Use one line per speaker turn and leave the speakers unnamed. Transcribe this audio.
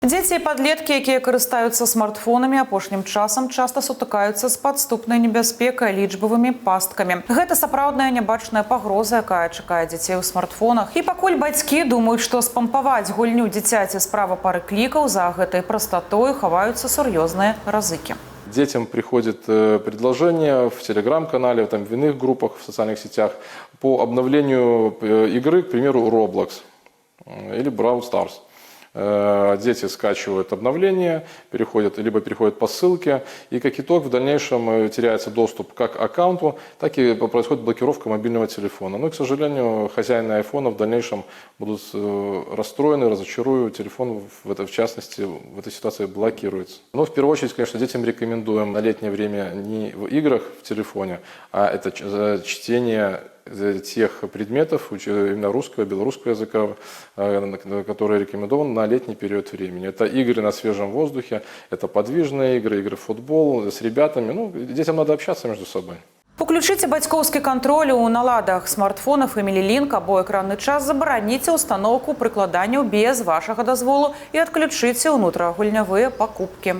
Дзеці і падлеткі, якія карыстаюцца смартфонамі, апошнім часам часта сутыкаюцца з падступнай небяспекай, лічбавымі пасткамі. Гэта сапраўдная нябачная пагроза, якая чакае дзяцей у смартфонах. І пакуль бацькі думаюць, што спампаваць гульню дзіцяці справа пары клікаў, за гэтай прастатой хаваюцца сур'ёзныя рызыкі.
Детям приходит предложение в телеграм-канале, там, в иных группах, в социальных сетях по обновлению игры, к примеру, Roblox или Brawl Stars. Дети скачивают обновление, либо переходят по ссылке, и как итог в дальнейшем теряется доступ как к аккаунту, так и происходит блокировка мобильного телефона. Ну и, к сожалению, хозяины айфона в дальнейшем будут расстроены, разочаруют, телефон в частности в этой ситуации блокируется. Но в первую очередь, конечно, детям рекомендуем на летнее время не в играх в телефоне, а это чтение тех предметов, именно русского, белорусского языка, которые рекомендованы на летний период времени. Это игры на свежем воздухе, это подвижные игры, игры в футбол с ребятами. Ну, детям надо общаться между собой.
Уключыце бацькоўскі кантроль у наладах смартфонов Family Link або экранны час, забараніце установку прыкладанняў без вашага дазволу і адключыце ўнутрагульнявыя пакупкі.